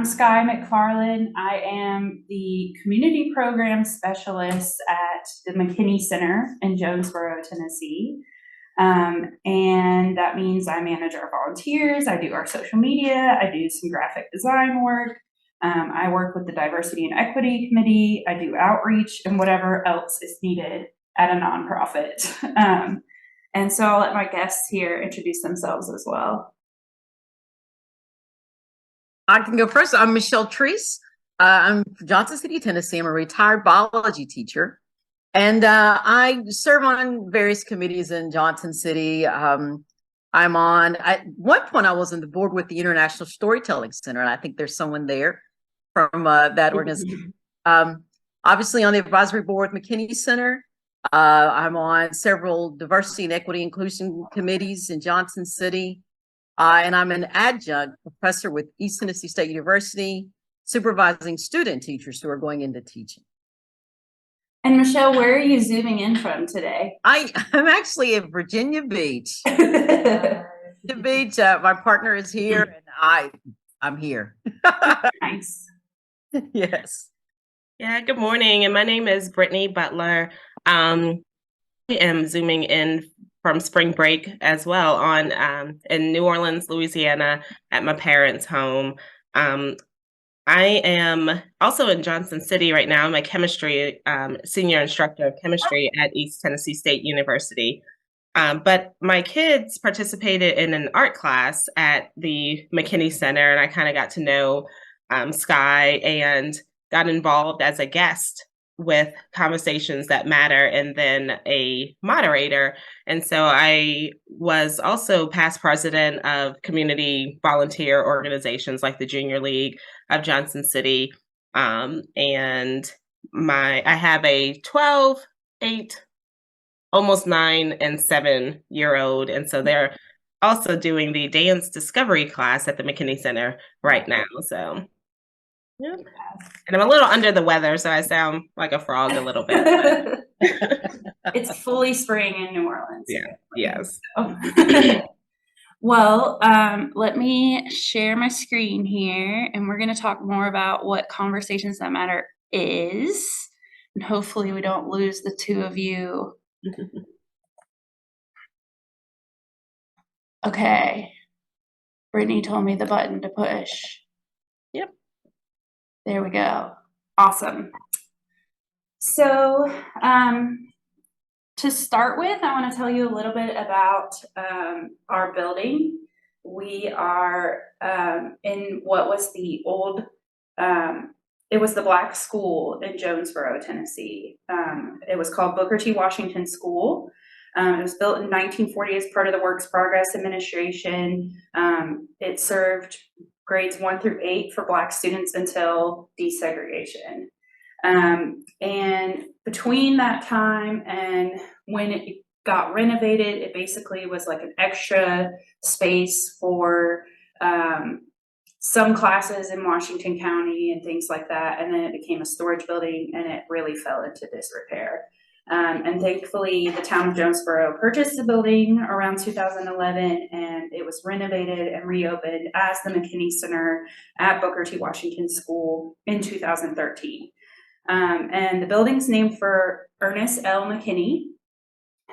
I'm Skye McFarland. I am the Community Program Specialist at the McKinney Center in Jonesboro, Tennessee. And that means I manage our volunteers, I do our social media, I do some graphic design work, I work with the Diversity and Equity Committee, I do outreach and whatever else is needed at a nonprofit. And so I'll let my guests here introduce themselves as well. I can go first. I'm Michelle Treese. I'm from Johnson City, Tennessee. I'm a retired biology teacher. And I serve on various committees in Johnson City. At one point, I was on the board with the International Storytelling Center, and I think there's someone there from that organization. Obviously, on the advisory board with McKinney Center. I'm on several diversity and equity inclusion committees in Johnson City. And I'm an adjunct professor with East Tennessee State University, supervising student teachers who are going into teaching. And Michelle, where are you zooming in from today? I'm actually in Virginia Beach. The beach. My partner is here, and I'm here. Nice. Yes. Yeah. Good morning, and my name is Brittany Butler. I am zooming in from spring break as well in New Orleans, Louisiana, at my parents' home. I am also in Johnson City right now. I'm a chemistry senior instructor of chemistry at East Tennessee State University. But my kids participated in an art class at the McKinney Center, and I kind of got to know Skye and got involved as a guest with Conversations That Matter and then a moderator. And so I was also past president of community volunteer organizations like the Junior League of Johnson City. And I have a 12, 8, almost 9, and 7-year-old. And so they're also doing the dance discovery class at the McKinney Center right now. So yeah. And I'm a little under the weather, so I sound like a frog a little bit. It's fully spring in New Orleans. Yeah. Yes. Well, let me share my screen here, and we're going to talk more about what Conversations That Matter is. And hopefully we don't lose the two of you. Okay. Brittany told me the button to push. Yep. There we go. Awesome. So to start with, I want to tell you a little bit about our building. We are in what was the old, it was the Black School in Jonesboro, Tennessee. It was called Booker T. Washington School. It was built in 1940 as part of the Works Progress Administration. It served grades 1 through 8 for Black students until desegregation. And between that time and when it got renovated, it basically was like an extra space for some classes in Washington County and things like that. And then it became a storage building, and it really fell into disrepair. And thankfully, the town of Jonesboro purchased the building around 2011, and it was renovated and reopened as the McKinney Center at Booker T. Washington School in 2013. And the building's named for Ernest L. McKinney,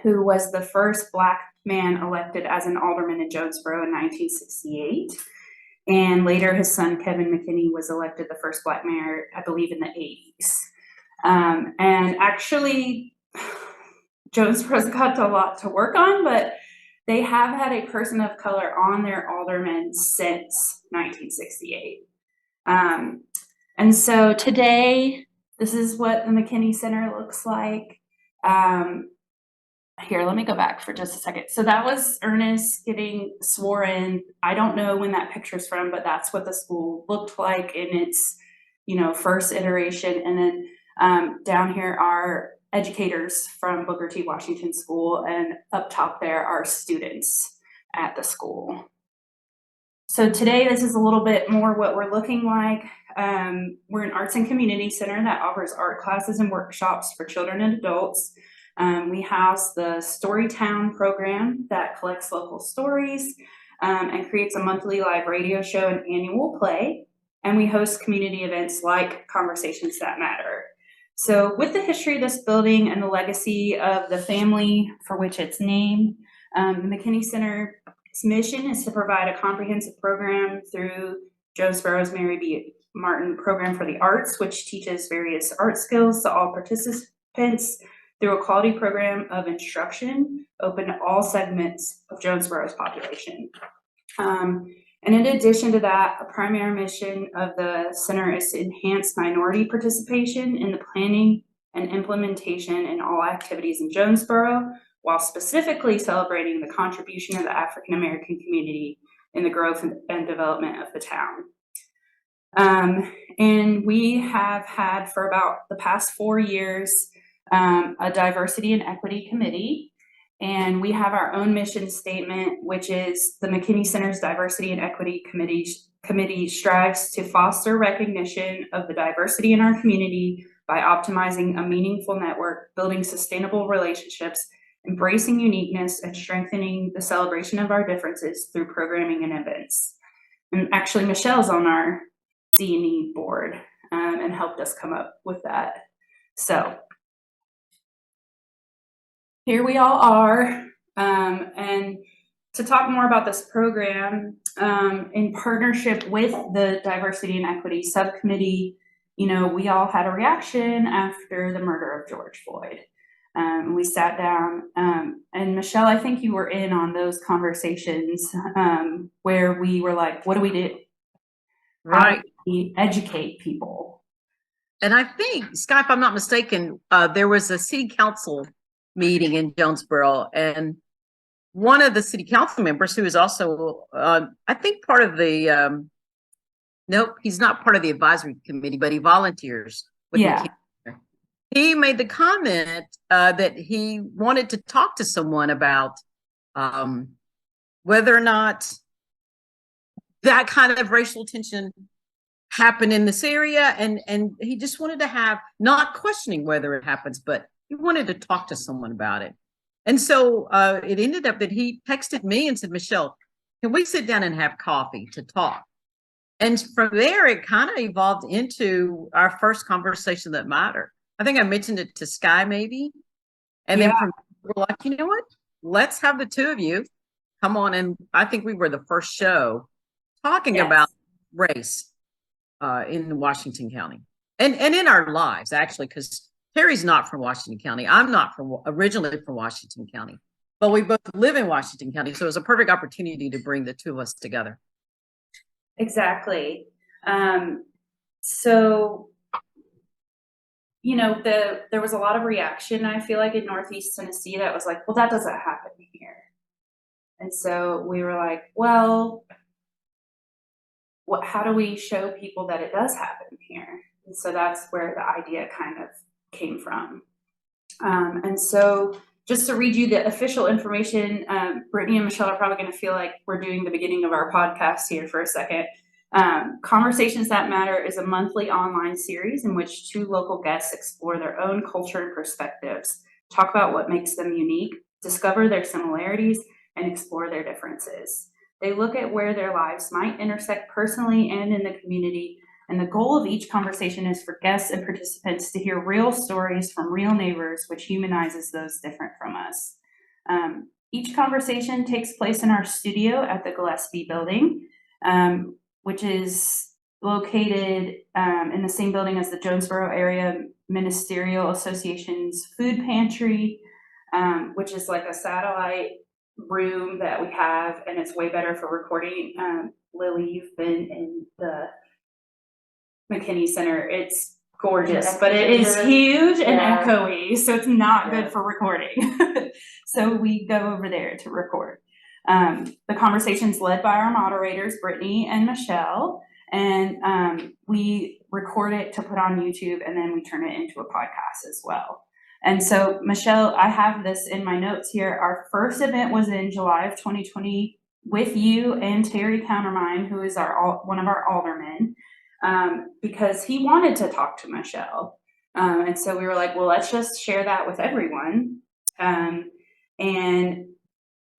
who was the first Black man elected as an alderman in Jonesboro in 1968. And later, his son, Kevin McKinney, was elected the first Black mayor, I believe, in the 80s. And actually, Jonesboro's got a lot to work on, but they have had a person of color on their alderman since 1968. And so today, this is what the McKinney Center looks like. Here, let me go back for just a second. So that was Ernest getting sworn in. I don't know when that picture's from, but that's what the school looked like in its, first iteration. And then down here are educators from Booker T. Washington School, and up top there are students at the school. So today, this is a little bit more what we're looking like. We're an arts and community center that offers art classes and workshops for children and adults. We house the Storytown program that collects local stories and creates a monthly live radio show and annual play. and we host community events like Conversations That Matter. So with the history of this building and the legacy of the family for which it's named, the McKinney Center's mission is to provide a comprehensive program through Jonesboro's Mary B. Martin Program for the Arts, which teaches various art skills to all participants through a quality program of instruction open to all segments of Jonesboro's population. And in addition to that, a primary mission of the center is to enhance minority participation in the planning and implementation in all activities in Jonesboro, while specifically celebrating the contribution of the African American community in the growth and development of the town. And we have had for about the past 4 years a diversity and equity committee. And we have our own mission statement, which is the McKinney Center's Diversity and Equity Committee strives to foster recognition of the diversity in our community by optimizing a meaningful network, building sustainable relationships, embracing uniqueness, and strengthening the celebration of our differences through programming and events. And actually, Michelle's on our D&E board and helped us come up with that. So here we all are, and to talk more about this program, in partnership with the Diversity and Equity Subcommittee, you know, we all had a reaction after the murder of George Floyd. We sat down, and Michelle, I think you were in on those conversations where we were like, what do we do? Right. How do we educate people? And I think, Skye, if I'm not mistaken, there was a city council meeting in Jonesboro, and one of the city council members, who is also, I think, part of the, nope, he's not part of the advisory committee, but he volunteers with Yeah. McKinney. He made the comment that he wanted to talk to someone about whether or not that kind of racial tension happened in this area, and he just wanted to have, not questioning whether it happens, but he wanted to talk to someone about it. And so it ended up that he texted me and said, Michelle, can we sit down and have coffee to talk? And from there, it kind of evolved into our first Conversation That Matter. I think I mentioned it to Skye maybe. And then from there, we're like, you know what? Let's have the two of you come on. And I think we were the first show talking about race in Washington County and in our lives, actually, because Terry's not from Washington County. I'm not originally from Washington County, but we both live in Washington County. So it was a perfect opportunity to bring the two of us together. Exactly. So, you know, there was a lot of reaction, I feel like, in Northeast Tennessee that was like, well, that doesn't happen here. And so we were like, well, how do we show people that it does happen here? And so that's where the idea kind of came from. And so just to read you the official information, Brittany and Michelle are probably going to feel like we're doing the beginning of our podcast here for a second. Conversations That Matter is a monthly online series in which two local guests explore their own culture and perspectives, talk about what makes them unique, discover their similarities, and explore their differences. They look at where their lives might intersect personally and in the community. And the goal of each conversation is for guests and participants to hear real stories from real neighbors, which humanizes those different from us. Each conversation takes place in our studio at the Gillespie Building, which is located in the same building as the Jonesboro Area Ministerial Association's food pantry, which is like a satellite room that we have, and it's way better for recording. Lily, you've been in the McKinney Center. It's gorgeous, but it is huge and echoey, so it's not good for recording. So we go over there to record. The conversation's led by our moderators, Brittany and Michelle, and we record it to put on YouTube, and then we turn it into a podcast as well. And so, Michelle, I have this in my notes here. Our first event was in July of 2020 with you and Terry Countermine, who is one of our aldermen, because he wanted to talk to Michelle. And so we were like, well, let's just share that with everyone. And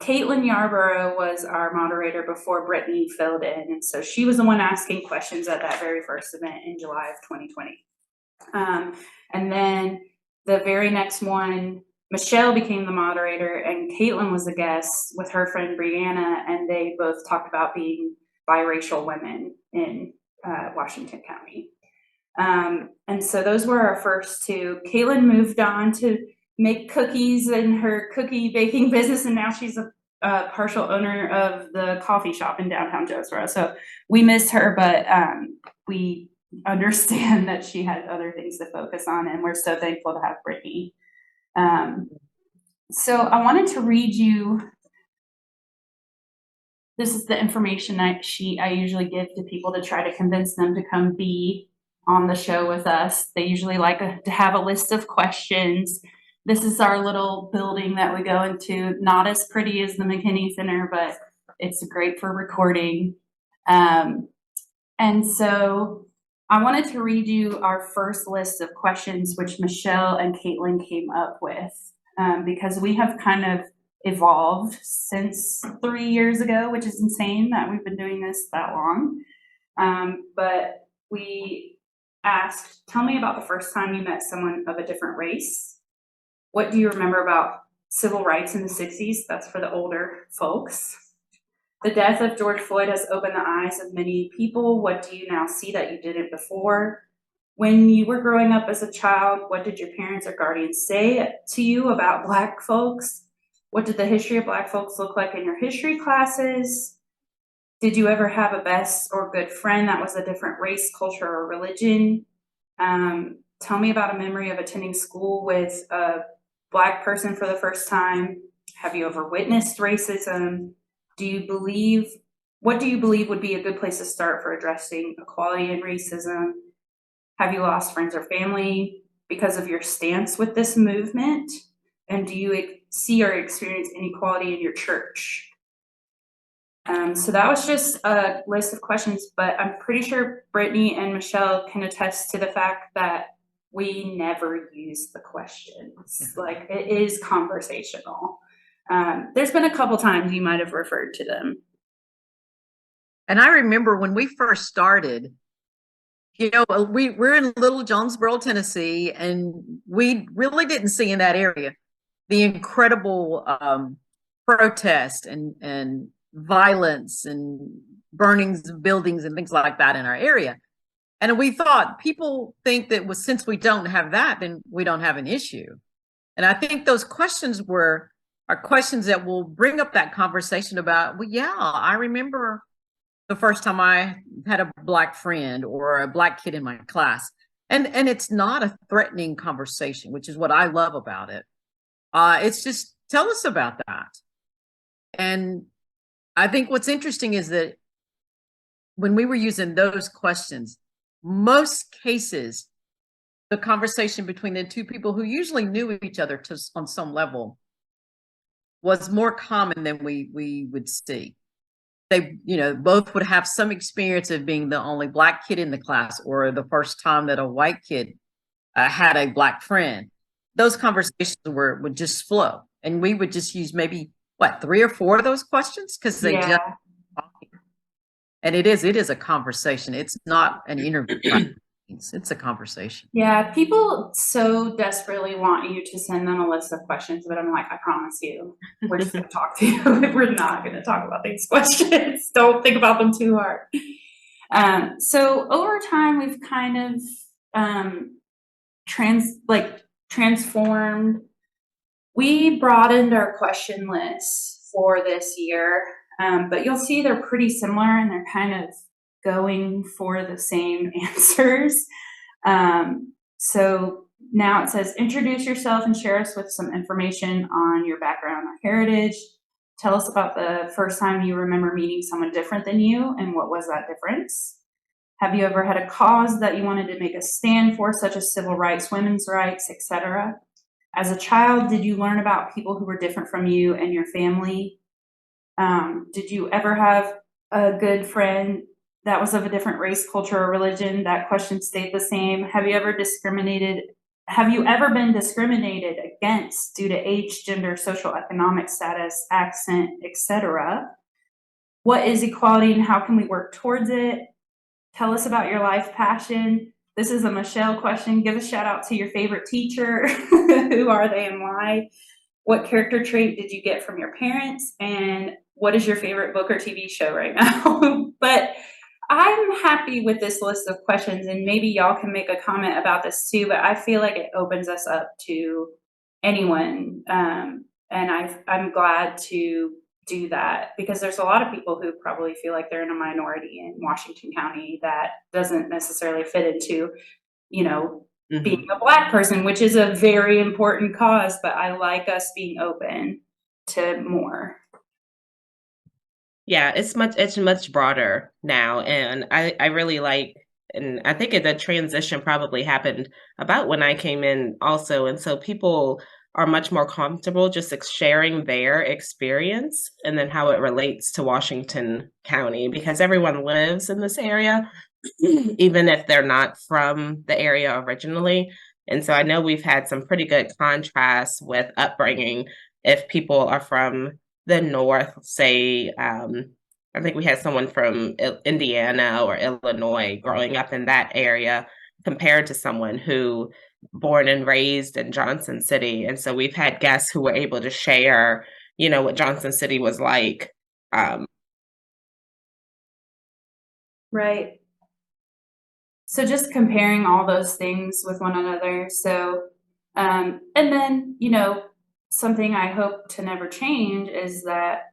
Caitlin Yarborough was our moderator before Brittany filled in. And so she was the one asking questions at that very first event in July of 2020. And then the very next one, Michelle became the moderator and Caitlin was a guest with her friend Brianna, and they both talked about being biracial women in Washington County. And so those were our first two. Caitlin moved on to make cookies in her cookie baking business, and now she's a partial owner of the coffee shop in downtown Jonesboro. So we miss her, but we understand that she has other things to focus on, and we're so thankful to have Brittany. So I wanted to read you, this is the information sheet I usually give to people to try to convince them to come be on the show with us. They usually like to have a list of questions. This is our little building that we go into, not as pretty as the McKinney Center, but it's great for recording. And so I wanted to read you our first list of questions, which Michelle and Caitlin came up with, because we have kind of evolved since 3 years ago, which is insane that we've been doing this that long. But we asked, tell me about the first time you met someone of a different race. What do you remember about civil rights in the 60s? That's for the older folks. The death of George Floyd has opened the eyes of many people. What do you now see that you didn't before? When you were growing up as a child, what did your parents or guardians say to you about Black folks? What did the history of Black folks look like in your history classes? Did you ever have a best or good friend that was a different race, culture, or religion? Tell me about a memory of attending school with a Black person for the first time. Have you ever witnessed racism? What do you believe would be a good place to start for addressing equality and racism? Have you lost friends or family because of your stance with this movement? And do you see or experience inequality in your church? So that was just a list of questions, but I'm pretty sure Brittany and Michelle can attest to the fact that we never use the questions. Like, it is conversational. There's been a couple times you might have referred to them. And I remember when we first started, we're in Little Jonesboro, Tennessee, and we really didn't see in that area the incredible protest and violence and burnings of buildings and things like that in our area. And we thought, people think that since we don't have that, then we don't have an issue. And I think those questions are questions that will bring up that conversation about, well, yeah, I remember the first time I had a Black friend or a Black kid in my class. And it's not a threatening conversation, which is what I love about it. It's just, tell us about that. And I think what's interesting is that when we were using those questions, most cases, the conversation between the two people who usually knew each other on some level was more common than we would see. They, both would have some experience of being the only Black kid in the class, or the first time that a white kid had a Black friend. Those conversations would just flow, and we would just use maybe 3 or 4 of those questions because they just talking. And it is a conversation. It's not an interview. It's a conversation. Yeah, people so desperately want you to send them a list of questions, but I'm like, I promise you, we're just going to talk to you. We're not going to talk about these questions. Don't think about them too hard. So over time, we've kind of transformed. We broadened our question lists for this year, but you'll see they're pretty similar and they're kind of going for the same answers. So now it says, introduce yourself and share us with some information on your background or heritage. Tell us about the first time you remember meeting someone different than you, and what was that difference? Have you ever had a cause that you wanted to make a stand for, such as civil rights, women's rights, etc.? As a child, did you learn about people who were different from you and your family? Did you ever have a good friend that was of a different race, culture, or religion? That question stayed the same. Have you ever discriminated have you ever been discriminated against due to age, gender, social, economic status, accent, etc.? What is equality and how can we work towards it? Tell us about your life passion. This is a Michelle question. Give a shout out to your favorite teacher. Who are they and why? What character trait did you get from your parents? And what is your favorite book or TV show right now? But I'm happy with this list of questions, and maybe y'all can make a comment about this too, but I feel like it opens us up to anyone. And I'm glad to do that because there's a lot of people who probably feel like they're in a minority in Washington County that doesn't necessarily fit into, you know, being a Black person, which is a very important cause, but I like us being open to more. Yeah, it's much broader now. And I really like, and I think the transition probably happened about when I came in also. And so people are much more comfortable just sharing their experience and then how it relates to Washington County, because everyone lives in this area, even if they're not from the area originally. And so I know we've had some pretty good contrasts with upbringing. If people are from the North, say, I think we had someone from Indiana or Illinois growing up in that area compared to someone who born and raised in Johnson City. And so we've had guests who were able to share, you know, what Johnson City was like. Right. So just comparing all those things with one another. So, and then, you know, something I hope to never change is that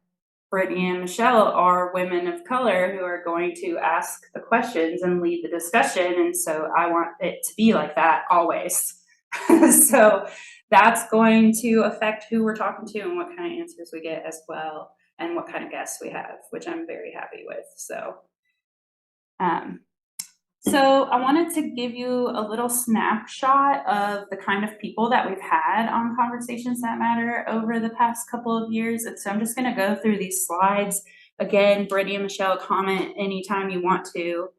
Brittany and Michelle are women of color who are going to ask the questions and lead the discussion. And so I want it to be like that always. So that's going to affect who we're talking to and what kind of answers we get as well, and what kind of guests we have, which I'm very happy with. So I wanted to give you a little snapshot of the kind of people that we've had on Conversations That Matter over the past couple of years. And so I'm just going to go through these slides. Again, Brittany and Michelle, comment anytime you want to.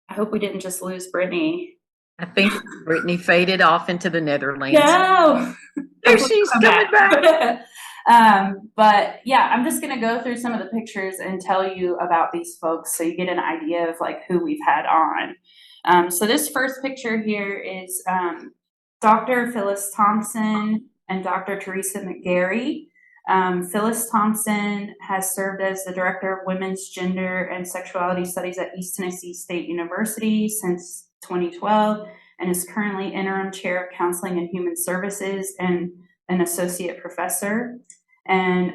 I hope we didn't just lose Brittany. I think Brittany faded off into the Netherlands. No! There she's coming back. But yeah, I'm just going to go through some of the pictures and tell you about these folks so you get an idea of like who we've had on. So this first picture here is Dr. Phyllis Thompson and Dr. Teresa McGarry. Phyllis Thompson has served as the Director of Women's Gender and Sexuality Studies at East Tennessee State University since 2012 and is currently Interim Chair of Counseling and Human Services and an associate professor. And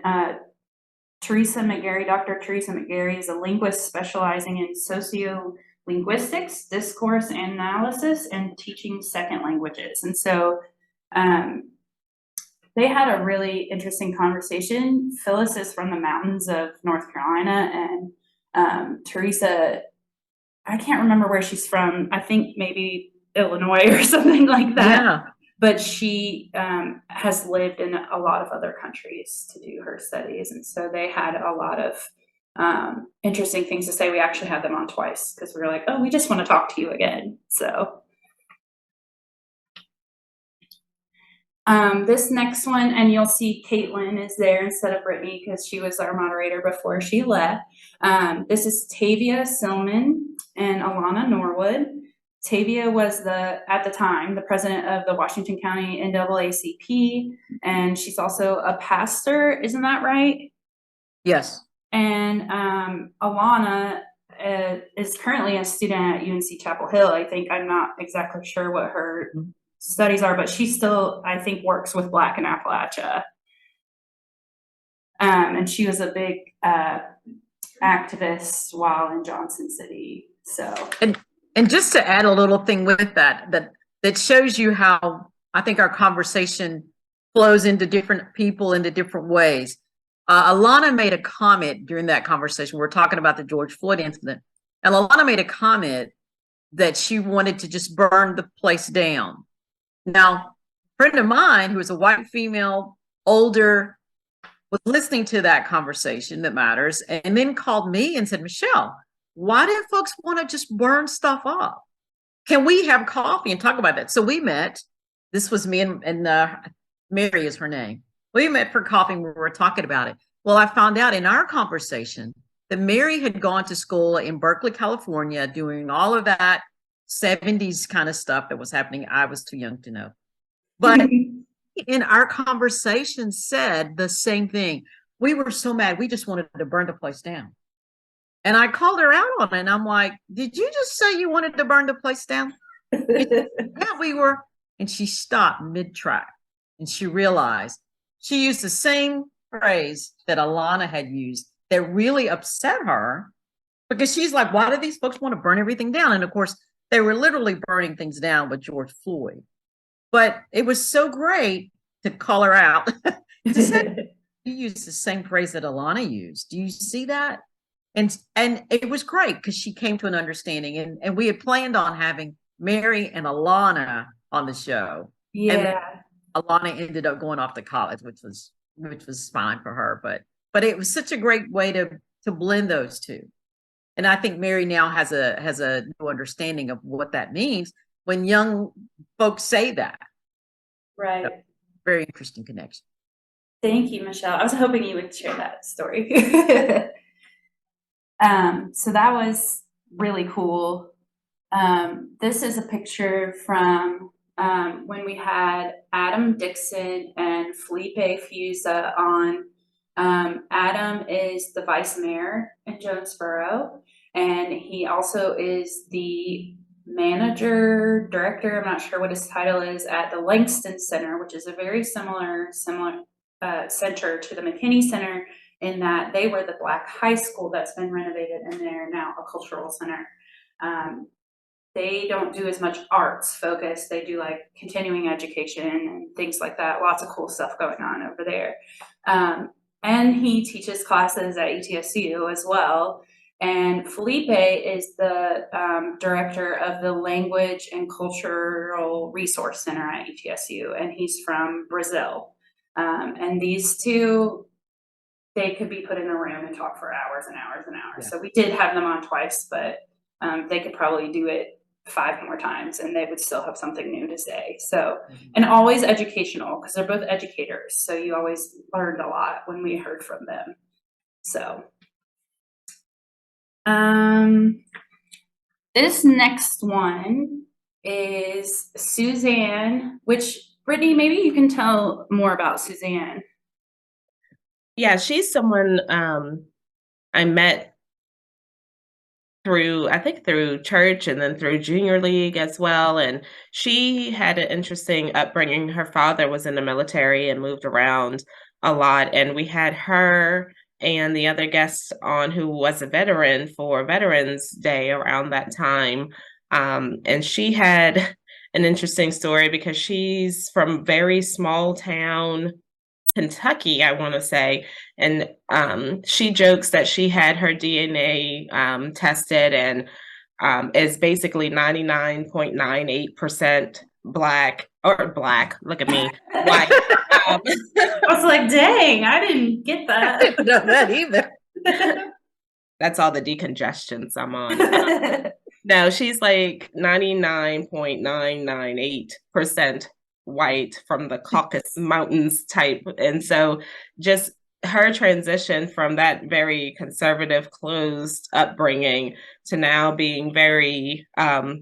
Teresa McGarry, Dr. Teresa McGarry is a linguist specializing in sociolinguistics, discourse analysis, and teaching second languages. And so they had a really interesting conversation. Phyllis is from the mountains of North Carolina, and Teresa, I can't remember where she's from. I think maybe Illinois or something like that. Yeah. But she has lived in a lot of other countries to do her studies. And so they had a lot of interesting things to say. We actually had them on twice because we were like, oh, we just want to talk to you again. So this next one, and you'll see Caitlin is there instead of Brittany because she was our moderator before she left. This is Tavia Silman and Alana Norwood. Tavia was at the time, the president of the Washington County NAACP, and she's also a pastor, isn't that right? Yes. And Alana is currently a student at UNC Chapel Hill. I think I'm not exactly sure what her studies are, but she still, I think, works with Black in Appalachia. And she was a big activist while in Johnson City. So. And just to add a little thing with that shows you how I think our conversation flows into different people into different ways. Alana made a comment during that conversation. We're talking about the George Floyd incident. And Alana made a comment that she wanted to just burn the place down. Now, a friend of mine who is a white female, older, was listening to that conversation that matters, and then called me and said, Michelle, why do folks want to just burn stuff up? Can we have coffee and talk about that? So we met This was me and Mary is her name. We met for coffee and we were talking about it. Well, I found out in our conversation that Mary had gone to school in Berkeley, California, doing all of that 70s kind of stuff that was happening. I was too young to know. But in our conversation said the same thing. We were so mad. We just wanted to burn the place down. And I called her out on it. And I'm like, did you just say you wanted to burn the place down? Yeah, we were. And she stopped mid-track and she realized she used the same phrase that Alana had used that really upset her, because she's like, why do these folks want to burn everything down? And of course, they were literally burning things down with George Floyd. But it was so great to call her out. To say, you used the same phrase that Alana used. Do you see that? And it was great because she came to an understanding. And we had planned on having Mary and Alana on the show. Yeah. And Alana ended up going off to college, which was fine for her. But it was such a great way to blend those two. And I think Mary now has a new understanding of what that means when young folks say that. Right. So, very interesting connection. Thank you, Michelle. I was hoping you would share that story. So that was really cool. This is a picture from when we had Adam Dixon and Felipe Fusa on. Adam is the vice mayor in Jonesboro, and he also is the manager, director, I'm not sure what his title is, at the Langston Center, which is a very similar center to the McKinney Center, in that they were the Black high school that's been renovated, and they're now a cultural center. They don't do as much arts focus. They do like continuing education and things like that. Lots of cool stuff going on over there. And he teaches classes at ETSU as well. And Felipe is the director of the Language and Cultural Resource Center at ETSU, and he's from Brazil. And these two, they could be put in a room and talk for hours and hours and hours. Yeah. So we did have them on twice, but they could probably do it 5 more times and they would still have something new to say. So, and always educational, because they're both educators. So you always learned a lot when we heard from them. So, this next one is Suzanne, which Brittany, maybe you can tell more about Suzanne. Yeah, she's someone I met through church and then through junior league as well. And she had an interesting upbringing. Her father was in the military and moved around a lot. And we had her and the other guest on who was a veteran for Veterans Day around that time. And she had an interesting story because she's from very small town Kentucky, I want to say. And she jokes that she had her DNA tested and is basically 99.98% black, look at me, white. I was like, dang, I didn't get that. I didn't know that either. That's all the decongestants I'm on. No, she's like 99.998% white from the Caucasus Mountains type. And so just her transition from that very conservative, closed upbringing to now being very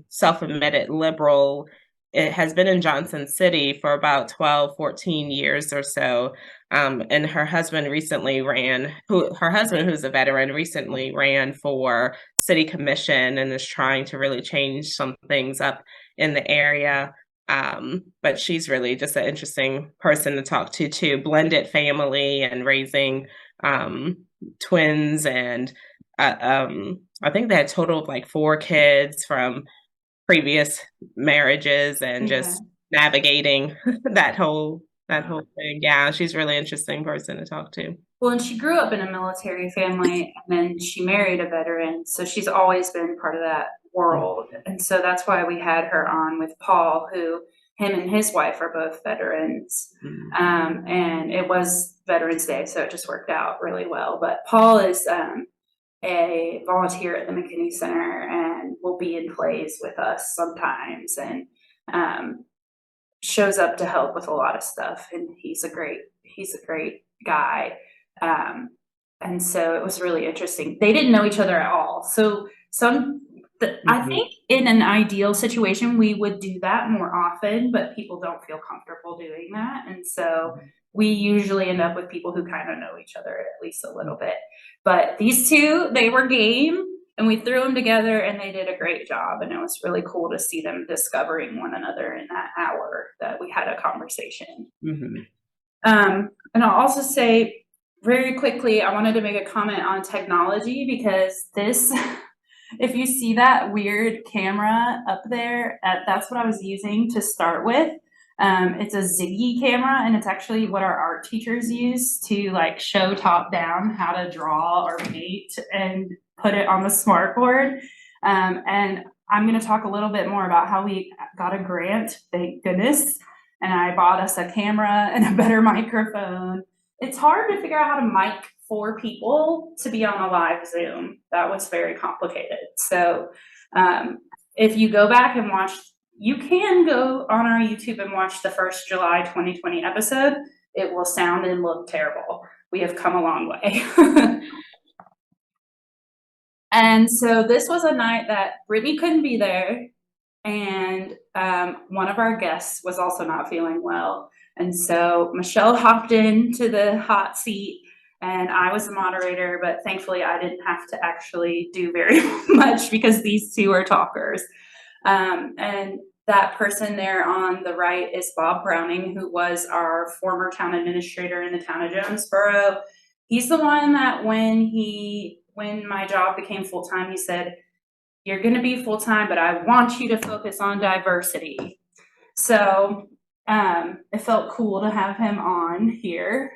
self-admitted liberal. It has been in Johnson City for about 12, 14 years or so. And her husband who's a veteran, recently ran for city commission and is trying to really change some things up in the area. But she's really just an interesting person to talk to too. Blended family and raising twins, and I think they had a total of like 4 kids from previous marriages, and just navigating that whole thing. Yeah, she's a really interesting person to talk to. Well, and she grew up in a military family, and then she married a veteran, so she's always been part of that world. And so that's why we had her on with Paul, who him and his wife are both veterans. And it was Veterans Day, so it just worked out really well. But Paul is a volunteer at the McKinney Center and will be in plays with us sometimes. And shows up to help with a lot of stuff, and he's a great guy. And so it was really interesting. They didn't know each other at all. So I think in an ideal situation, we would do that more often, but people don't feel comfortable doing that. And so we usually end up with people who kind of know each other at least a little bit. But these two, they were game, and we threw them together, and they did a great job. And it was really cool to see them discovering one another in that hour that we had a conversation. And I'll also say very quickly, I wanted to make a comment on technology, because this, if you see that weird camera up there, that's what I was using to start with. It's a Ziggy camera, and it's actually what our art teachers use to like show top down how to draw or paint and put it on the smartboard. And I'm going to talk a little bit more about how we got a grant, thank goodness. And I bought us a camera and a better microphone. It's hard to figure out how to mic 4 people to be on a live Zoom. That was very complicated. So if you go back and watch, you can go on our YouTube and watch the first July 2020 episode. It will sound and look terrible. We have come a long way. And so this was a night that Brittany couldn't be there, and one of our guests was also not feeling well. And so Michelle hopped into the hot seat, and I was the moderator, but thankfully I didn't have to actually do very much because these two are talkers. And that person there on the right is Bob Browning, who was our former town administrator in the town of Jonesboro. He's the one that when my job became full-time, he said, "You're going to be full-time, but I want you to focus on diversity." So it felt cool to have him on here.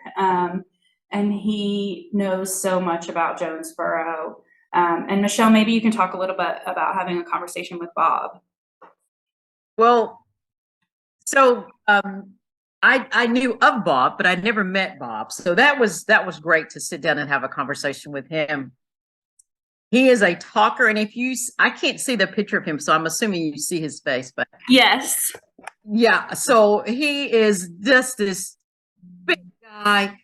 And he knows so much about Jonesboro. And Michelle, maybe you can talk a little bit about having a conversation with Bob. Well, so I knew of Bob, but I'd never met Bob. So that was great to sit down and have a conversation with him. He is a talker, and I can't see the picture of him, so I'm assuming you see his face, but yes. Yeah, so he is just this big guy.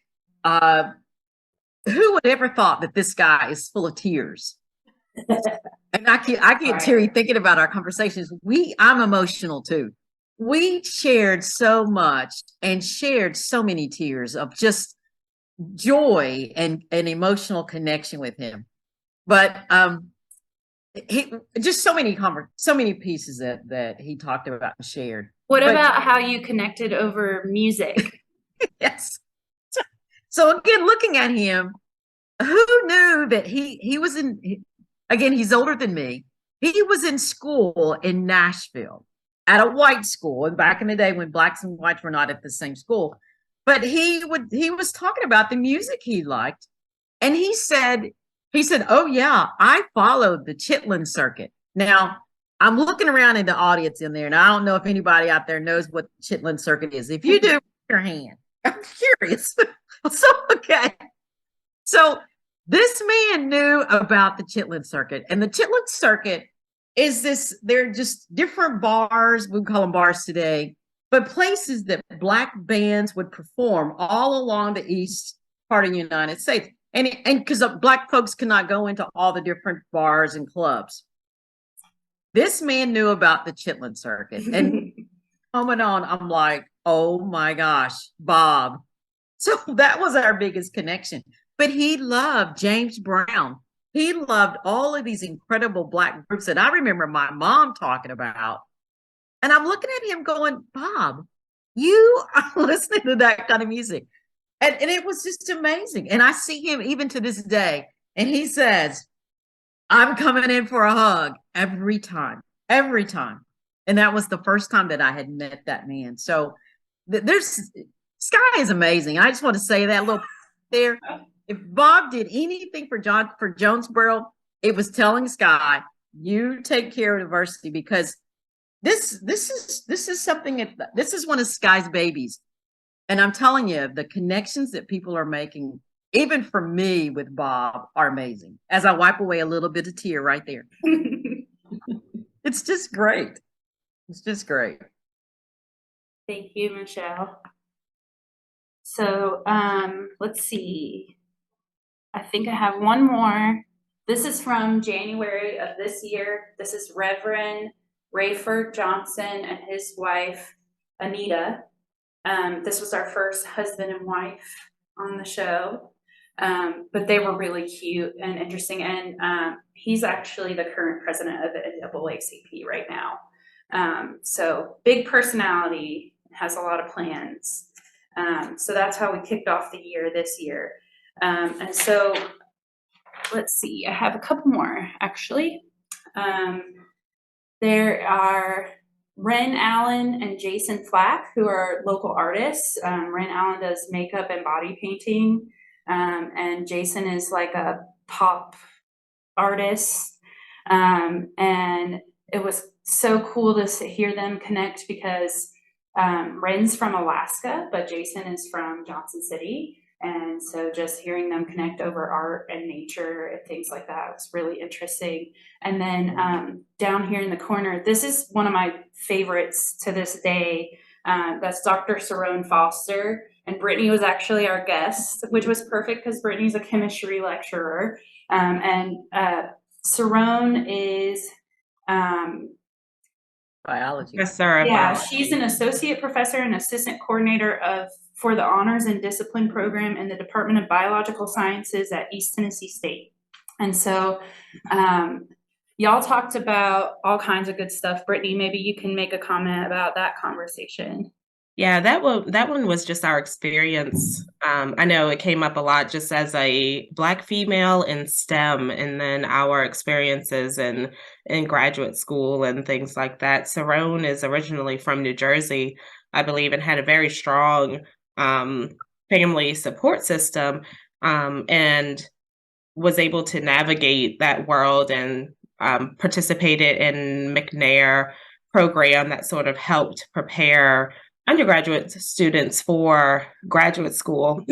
Who would ever thought that this guy is full of tears? And I get teary thinking about our conversations. I'm emotional too. We shared so much and shared so many tears of just joy and an emotional connection with him. But he just so many pieces that he talked about and shared. What about how you connected over music? Yes. So again, looking at him, who knew that he was again, he's older than me. He was in school in Nashville at a white school, and back in the day when blacks and whites were not at the same school. But he was talking about the music he liked, and he said, "Oh yeah, I followed the Chitlin circuit." Now, I'm looking around in the audience in there, and I don't know if anybody out there knows what the Chitlin circuit is. If you do, raise your hand. I'm curious. So, okay. So this man knew about the Chitlin circuit, and the Chitlin circuit is they're just different bars. We call them bars today, but places that black bands would perform all along the east part of the United States. And because black folks cannot go into all the different bars and clubs. This man knew about the Chitlin circuit. And coming on, I'm like, oh my gosh, Bob. So that was our biggest connection. But he loved James Brown. He loved all of these incredible black groups that I remember my mom talking about. And I'm looking at him going, Bob, you are listening to that kind of music. And it was just amazing. And I see him even to this day. And he says, I'm coming in for a hug every time. And that was the first time that I had met that man. So Skye is amazing. I just want to say that little there. If Bob did anything for Jonesboro, it was telling Skye, you take care of diversity, because this is something this is one of Skye's babies. And I'm telling you, the connections that people are making, even for me with Bob, are amazing. As I wipe away a little bit of tear right there. It's just great. It's just great. Thank you, Michelle. So let's see. I think I have one more. This is from January of this year. This is Reverend Rayford Johnson and his wife, Anita. This was our first husband and wife on the show. But they were really cute and interesting. And he's actually the current president of the NAACP right now. So big personality, has a lot of plans. So that's how we kicked off the year this year. And so let's see, I have a couple more actually. There are Ren Allen and Jason Flack, who are local artists. Ren Allen does makeup and body painting, and Jason is like a pop artist. And it was so cool to hear them connect because Ren's from Alaska, but Jason is from Johnson City. And so just hearing them connect over art and nature and things like that was really interesting. And then down here in the corner, this is one of my favorites to this day. That's Dr. Cerrone Foster. And Brittany was actually our guest, which was perfect because Brittany's a chemistry lecturer. And Cerrone is Biology. Yes, sir. yeah, she's an associate professor and assistant coordinator for the Honors and Discipline program in the Department of Biological Sciences at East Tennessee State. And so y'all talked about all kinds of good stuff. Brittany, maybe you can make a comment about that conversation. Yeah, that one was just our experience. I know it came up a lot just as a Black female in STEM, and then our experiences in graduate school and things like that. Cerrone is originally from New Jersey, I believe, and had a very strong family support system, and was able to navigate that world and participated in McNair program that sort of helped prepare undergraduate students for graduate school.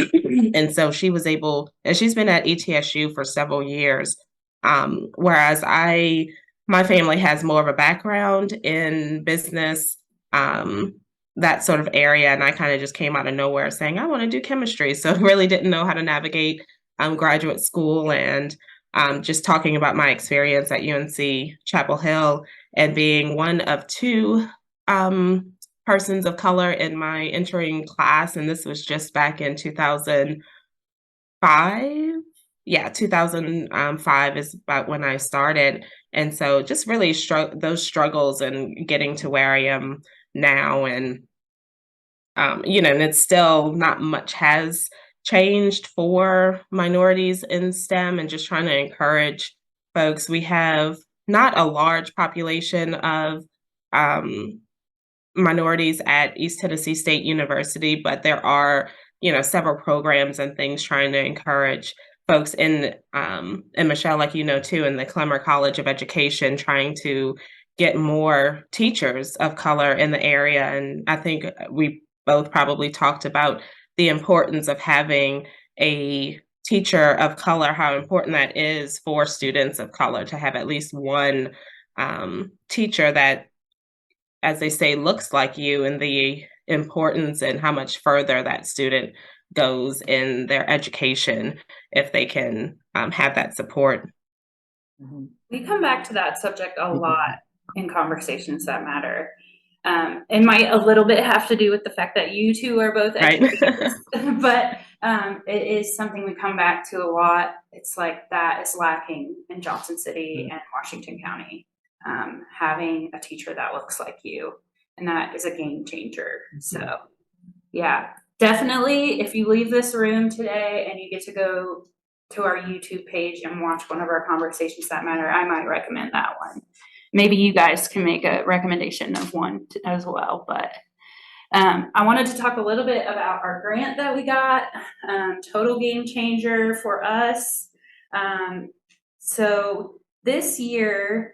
And so she was able, and she's been at ETSU for several years. Whereas my family has more of a background in business, that sort of area. And I kind of just came out of nowhere saying, I want to do chemistry. So really didn't know how to navigate graduate school, and just talking about my experience at UNC Chapel Hill and being one of two persons of color in my entering class. And this was just back in 2005. Yeah, 2005 is about when I started. And so just really those struggles and getting to where I am now. And, and it's still not much has changed for minorities in STEM, and just trying to encourage folks. We have not a large population of minorities at East Tennessee State University, but there are, several programs and things trying to encourage folks in, and Michelle, like too, in the Clemmer College of Education, trying to get more teachers of color in the area. And I think we both probably talked about the importance of having a teacher of color, how important that is for students of color to have at least one teacher that, as they say, looks like you, and the importance and how much further that student goes in their education if they can have that support. Mm-hmm. We come back to that subject a lot in Conversations That Matter. It might a little bit have to do with the fact that you two are both educators, but it is something we come back to a lot. It's like that is lacking in Johnson City and Washington County, having a teacher that looks like you, and that is a game changer. So yeah, definitely if you leave this room today and you get to go to our YouTube page and watch one of our Conversations That Matter, I might recommend that one. Maybe you guys can make a recommendation of one as well. But I wanted to talk a little bit about our grant that we got, total game changer for us. So this year,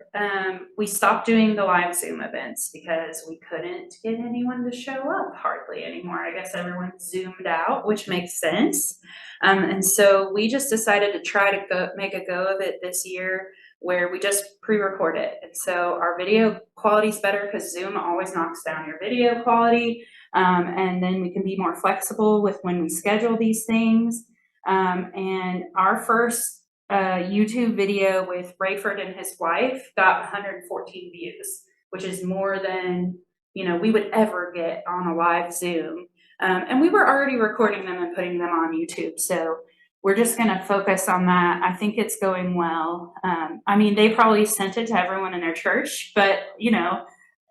we stopped doing the live Zoom events because we couldn't get anyone to show up hardly anymore. I guess everyone zoomed out, which makes sense. And so we just decided to try to make a go of it this year, where we just pre-record it. And so our video quality is better because Zoom always knocks down your video quality. And then we can be more flexible with when we schedule these things. And our first YouTube video with Rayford and his wife got 114 views, which is more than, we would ever get on a live Zoom. And we were already recording them and putting them on YouTube. So we're just going to focus on that. I think it's going well. They probably sent it to everyone in their church, but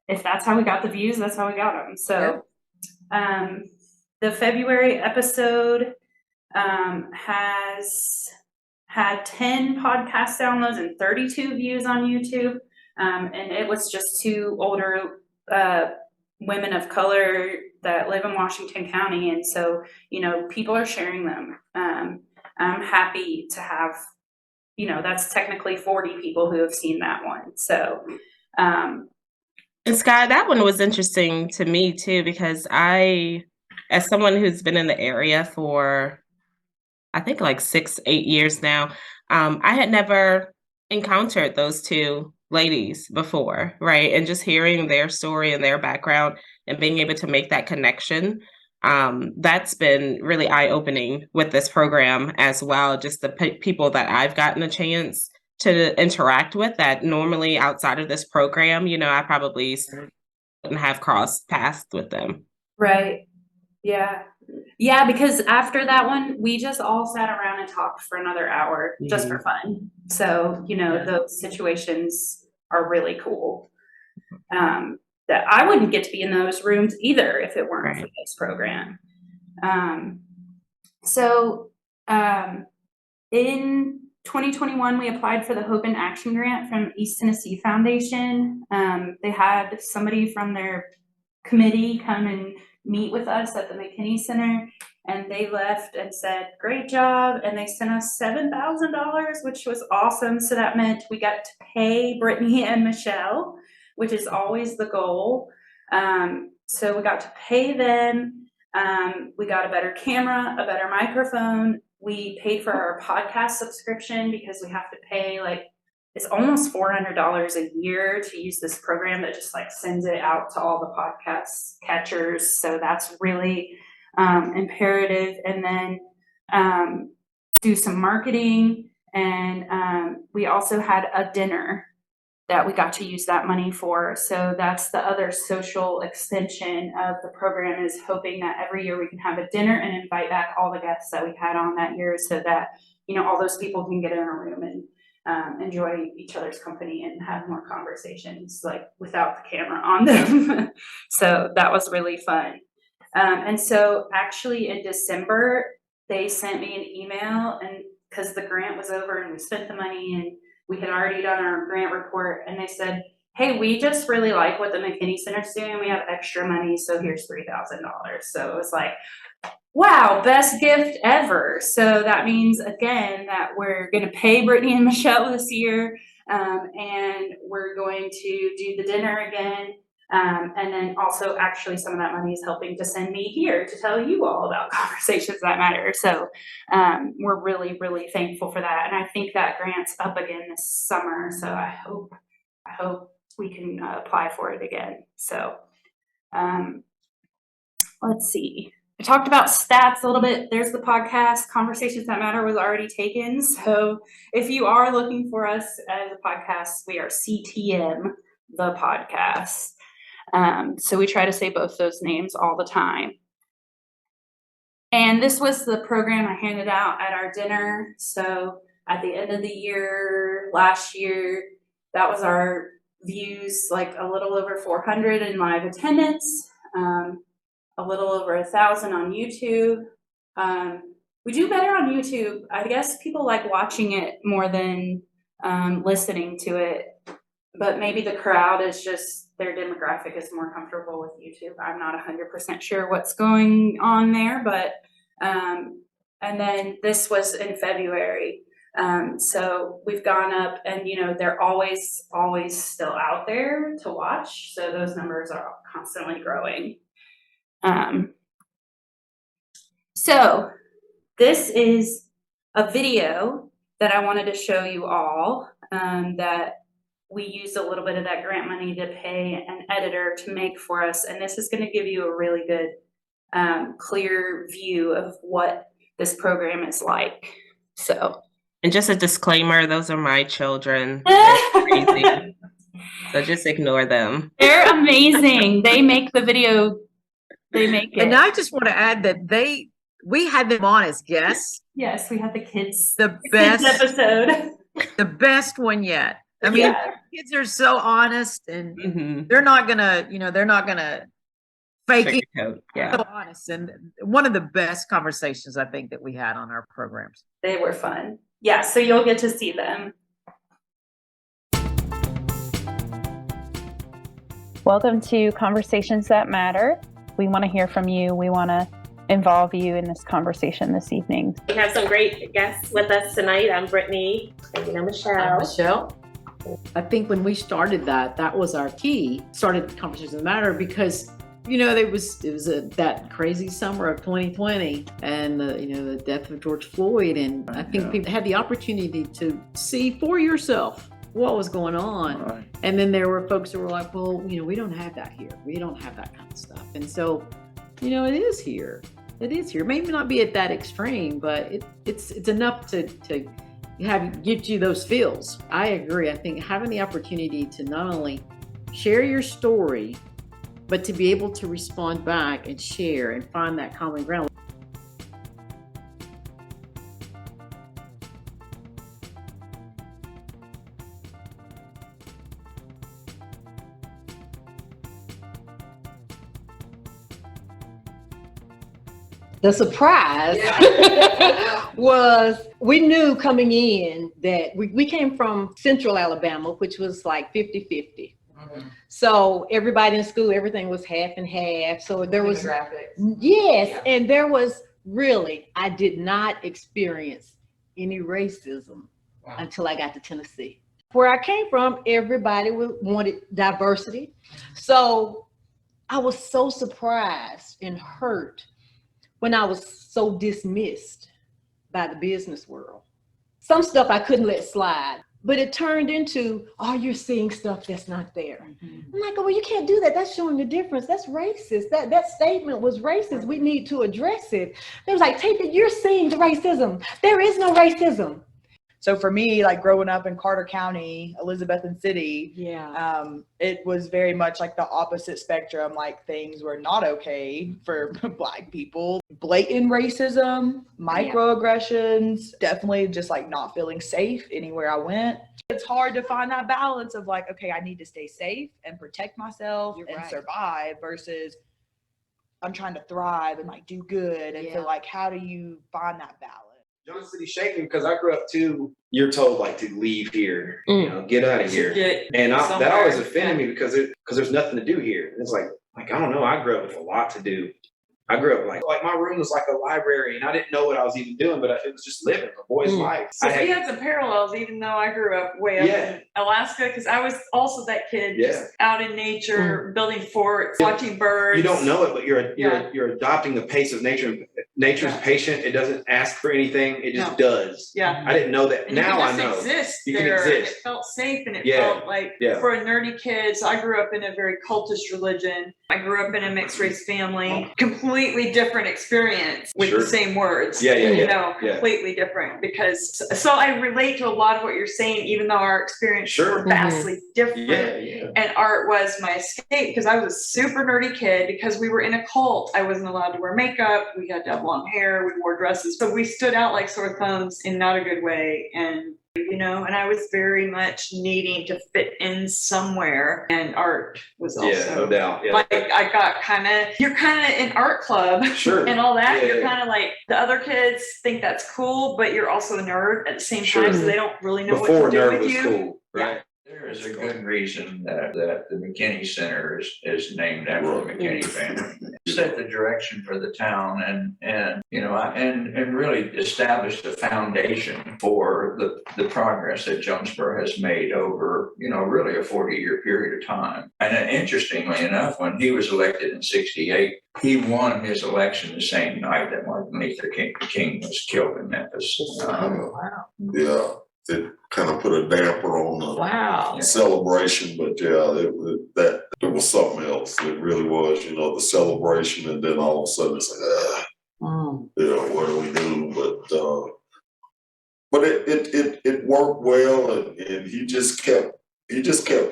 if that's how we got the views, that's how we got them. So the February episode has had 10 podcast downloads and 32 views on YouTube. And it was just two older women of color that live in Washington County. And so, people are sharing them. I'm happy to have, that's technically 40 people who have seen that one. So, and Skye, that one was interesting to me too, because as someone who's been in the area for, I think like 6-8 years now, I had never encountered those two ladies before, right? And just hearing their story and their background and being able to make that connection, that's been really eye-opening with this program as well. Just the people that I've gotten a chance to interact with that normally outside of this program, I probably wouldn't have crossed paths with them. Right. Yeah. Yeah, because after that one, we just all sat around and talked for another hour just for fun. So, those situations are really cool. That I wouldn't get to be in those rooms either if it weren't for this program. In 2021, we applied for the Hope in Action grant from East Tennessee Foundation. They had somebody from their committee come and meet with us at the McKinney Center, and they left and said, great job. And they sent us $7,000, which was awesome. So that meant we got to pay Brittany and Michelle, which is always the goal. So we got to pay them. We got a better camera, a better microphone. We paid for our podcast subscription because we have to pay it's almost $400 a year to use this program that just sends it out to all the podcast catchers. So that's really imperative. And then do some marketing. And we also had a dinner that we got to use that money for. So that's the other social extension of the program, is hoping that every year we can have a dinner and invite back all the guests that we had on that year, so that, all those people can get in a room and enjoy each other's company and have more conversations without the camera on them. So that was really fun. And so actually in December, they sent me an email, and because the grant was over and we spent the money and we had already done our grant report, and they said, hey, we just really like what the McKinney Center's doing. We have extra money, so here's $3,000. So it was wow, best gift ever. So that means, again, that we're going to pay Brittany and Michelle this year, and we're going to do the dinner again. And then also, actually, some of that money is helping to send me here to tell you all about Conversations That Matter. So we're really, really thankful for that. And I think that grant's up again this summer. So I hope we can apply for it again. So let's see. I talked about stats a little bit. There's the podcast. Conversations That Matter was already taken. So if you are looking for us as a podcast, we are CTM, the podcast. So we try to say both those names all the time. And this was the program I handed out at our dinner. So at the end of the year, last year, that was our views, a little over 400 in live attendance. A little over 1,000 on YouTube. We do better on YouTube. I guess people like watching it more than listening to it, but maybe the crowd is just, their demographic is more comfortable with YouTube. I'm not 100% sure what's going on there, but and then this was in February. So we've gone up, and they're always still out there to watch. So those numbers are constantly growing. So this is a video that I wanted to show you all, that we used a little bit of that grant money to pay an editor to make for us. And this is going to give you a really good, clear view of what this program is like. So. And just a disclaimer, those are my children. They're crazy. So just ignore them. They're amazing. They make the video. They make it. And I just want to add that we had them on as guests. Yes, we had the kids. The best episode. The best one yet. I mean, kids are so honest, and they're not gonna fake it. Yeah. So honest, and one of the best conversations I think that we had on our programs. They were fun. Yeah, so you'll get to see them. Welcome to Conversations That Matter. We want to hear from you. We want to involve you in this conversation this evening. We have some great guests with us tonight. I'm Brittany. And Michelle. I'm Michelle. I think when we started that was our key. Started Conversations That Matter because it was that crazy summer of 2020 and the death of George Floyd, and I think people had the opportunity to see for yourself what was going on. Right. And then there were folks who were like, well, we don't have that here. We don't have that kind of stuff. And so, it is here. It is here. Maybe not be at that extreme, but it's enough to give you those feels. I agree. I think having the opportunity to not only share your story, but to be able to respond back and share and find that common ground. The surprise was we knew coming in that we came from Central Alabama, which was like 50-50. So everybody in school, everything was half and half. So there was, and there was really, I did not experience any racism until I got to Tennessee. Where I came from, everybody wanted diversity. So I was so surprised and hurt when I was so dismissed by the business world. Some stuff I couldn't let slide, but it turned into, you're seeing stuff that's not there. I'm like, well, you can't do that. That's showing the difference. That's racist. That statement was racist. We need to address it. They was like, take it, you're seeing the racism. There is no racism. So for me, like growing up in Carter County, Elizabethton City, it was very much like the opposite spectrum. Like things were not okay for Black people. Blatant racism, microaggressions, definitely just like not feeling safe anywhere I went. It's hard to find that balance of like, okay, I need to stay safe and protect myself survive versus I'm trying to thrive and like do good. And so like, how do you find that balance? Johnson City shaking because I grew up too. You're told like to leave here, get out of here, and that always offended me because there's nothing to do here. It's like I don't know. I grew up with a lot to do. I grew up like my room was like a library, and I didn't know what I was even doing, but it was just living a boy's life. So we had some parallels, even though I grew up way up in Alaska, because I was also that kid just out in nature, building forts, watching birds. You don't know it, but you're adopting the pace of nature. Nature's patient. It doesn't ask for anything. It just does. Yeah. I didn't know that. And now I know. You can exist. It felt safe, and it felt like for a nerdy kid. So I grew up in a very cultist religion. I grew up in a mixed race family. Completely different experience with the same words. Completely different so I relate to a lot of what you're saying, even though our experiences were vastly different. And art was my escape because I was a super nerdy kid because we were in a cult. I wasn't allowed to wear makeup. We had to have long hair. We wore dresses. So we stood out like sore thumbs in not a good way. And and I was very much needing to fit in somewhere, and art was also no doubt. like I got you're kind of in art club and all that. You're kind of like the other kids think that's cool, but you're also a nerd at the same time, so they don't really know what to do with you. Cool, right? There is a good reason that the McKinney Center is named after the McKinney family. Set the direction for the town and really establish the foundation for the progress that Jonesboro has made over, really a 40-year period of time. And interestingly enough, when he was elected in 1968, he won his election the same night that Martin Luther King was killed in Memphis. Yeah. it kind of put a damper on the celebration. But yeah, it was something else. It really was, you know, the celebration, and then all of a sudden it's like, you know, what do we do? But it worked well, and he just kept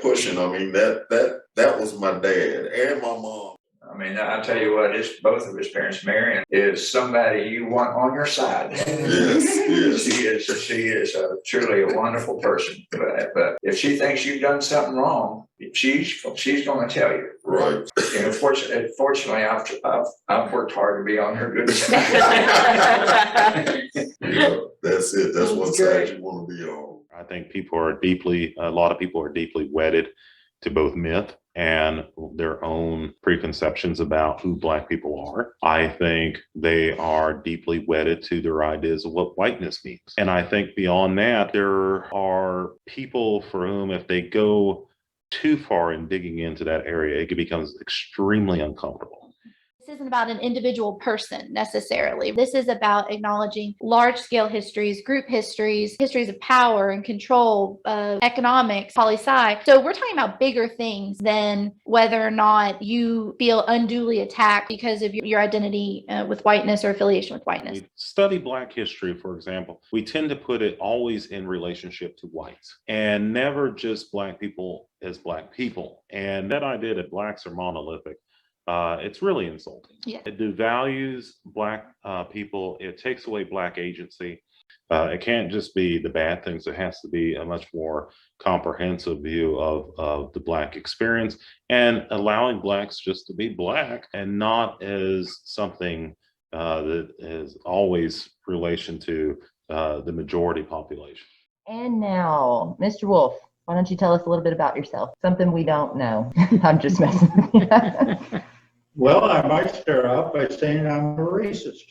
pushing. I mean, that was my dad and my mom. I mean, I tell you what, it's both of his parents. Marion is somebody you want on your side. Yes. She is truly a wonderful person. But if she thinks you've done something wrong, she's going to tell you. Right. And fortunately, I've worked hard to be on her good side. Yeah, that's it. That's what side you want to be on. I think a lot of people are deeply wedded to both myth and their own preconceptions about who Black people are. I think they are deeply wedded to their ideas of what whiteness means. And I think beyond that, there are people for whom if they go too far in digging into that area, it becomes extremely uncomfortable. This isn't about an individual person necessarily. This is about acknowledging large-scale histories, group histories, histories of power and control, economics, poli-sci. So we're talking about bigger things than whether or not you feel unduly attacked because of your identity with whiteness or affiliation with whiteness. We study Black history, for example. We tend to put it always in relationship to whites and never just Black people as Black people. And that idea that Blacks are monolithic, it's really insulting. Yeah. It devalues Black people. It takes away Black agency. It can't just be the bad things. It has to be a much more comprehensive view of the Black experience and allowing Blacks just to be Black and not as something that is always relation to the majority population. And now, Mr. Wolf, why don't you tell us a little bit about yourself? Something we don't know. I'm just messing with you. Well, I might start out by saying I'm a racist.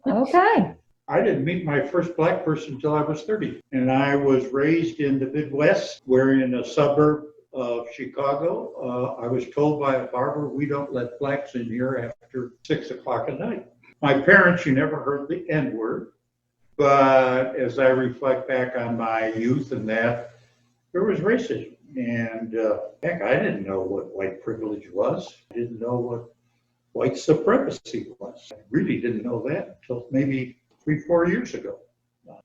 Okay. I didn't meet my first Black person until I was 30. And I was raised in the Midwest. We're in a suburb of Chicago. I was told by a barber, we don't let Blacks in here after 6 o'clock at night. My parents, you never heard the N-word. But as I reflect back on my youth and that, there was racism. And heck, I didn't know what white privilege was. I didn't know what white supremacy was. I really didn't know that until maybe 3-4 years ago.